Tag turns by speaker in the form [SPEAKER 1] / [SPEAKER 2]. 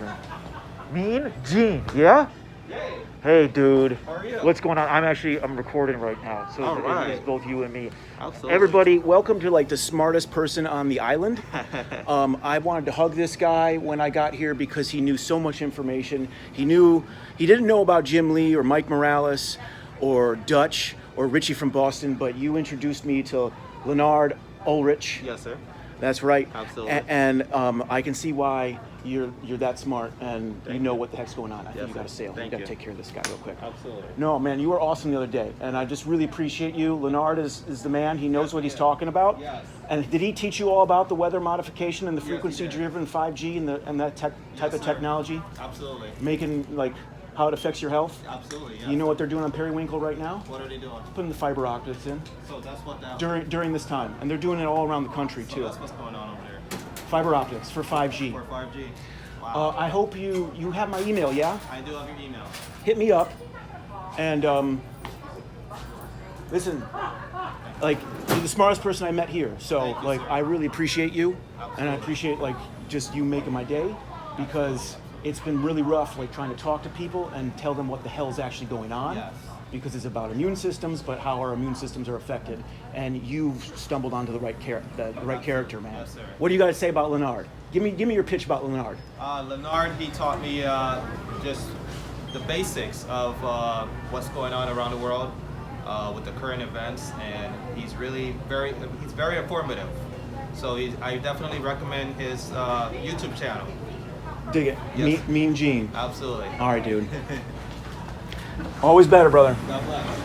[SPEAKER 1] man. Mean Gene, yeah? Hey, dude.
[SPEAKER 2] How are you?
[SPEAKER 1] What's going on? I'm recording right now, so
[SPEAKER 2] All right.
[SPEAKER 1] it's both you and me.
[SPEAKER 2] Absolutely.
[SPEAKER 3] Everybody, welcome to like the smartest person on the island. I wanted to hug this guy when I got here because he knew so much information. He didn't know about Jim Lee or Mike Morales or Dutch or Richie from Boston, but you introduced me to Leonard Ulrich.
[SPEAKER 2] Yes, sir.
[SPEAKER 3] That's right.
[SPEAKER 2] Absolutely.
[SPEAKER 3] And I can see why you're that smart and
[SPEAKER 2] Thank
[SPEAKER 3] you know
[SPEAKER 2] you.
[SPEAKER 3] what the heck's going on. I think
[SPEAKER 2] Yes,
[SPEAKER 3] you got to
[SPEAKER 2] sir.
[SPEAKER 3] sail.
[SPEAKER 2] Thank
[SPEAKER 3] You got to
[SPEAKER 2] you.
[SPEAKER 3] take care of this guy real quick.
[SPEAKER 2] Absolutely.
[SPEAKER 3] No, man, you were awesome the other day, and I just really appreciate you. Leonard is the man. He knows what he's talking about.
[SPEAKER 2] Yes.
[SPEAKER 3] And did he teach you all about the weather modification and the
[SPEAKER 2] Yes, he did.
[SPEAKER 3] frequency-driven 5G and that type
[SPEAKER 2] Yes,
[SPEAKER 3] of
[SPEAKER 2] sir.
[SPEAKER 3] technology?
[SPEAKER 2] Absolutely.
[SPEAKER 3] Making, like, how it affects your health?
[SPEAKER 2] Absolutely. Yes.
[SPEAKER 3] You know what they're doing on Periwinkle right now?
[SPEAKER 2] What are they doing?
[SPEAKER 3] Putting the fiber optics in
[SPEAKER 2] So that's what that.
[SPEAKER 3] during this time. And they're doing it all around the country,
[SPEAKER 2] So
[SPEAKER 3] too.
[SPEAKER 2] that's what's going on over there
[SPEAKER 3] Fiber optics for 5G.
[SPEAKER 2] for 5G. Wow.
[SPEAKER 3] I hope you have my email, yeah?
[SPEAKER 2] I do have your email.
[SPEAKER 3] Hit me up. And listen, like, you're the smartest person I met here. So,
[SPEAKER 2] Thank you,
[SPEAKER 3] like,
[SPEAKER 2] sir.
[SPEAKER 3] I really appreciate you. And I
[SPEAKER 2] Absolutely.
[SPEAKER 3] appreciate, like, just you making my day because it's been really rough, like, trying to talk to people and tell them what the hell is actually going on.
[SPEAKER 2] Yes.
[SPEAKER 3] Because it's about immune systems, but how our immune systems are affected. And you've stumbled onto the right character, man.
[SPEAKER 2] Yes, sir.
[SPEAKER 3] What do you got to say about Leonard? Give me your pitch about Leonard.
[SPEAKER 2] Leonard, he taught me just the basics of what's going on around the world with the current events, and he's very informative. So I definitely recommend his YouTube channel.
[SPEAKER 3] Dig it.
[SPEAKER 2] Yes.
[SPEAKER 3] Mean Gene.
[SPEAKER 2] Absolutely.
[SPEAKER 3] All right, dude. Always better, brother.
[SPEAKER 2] God bless.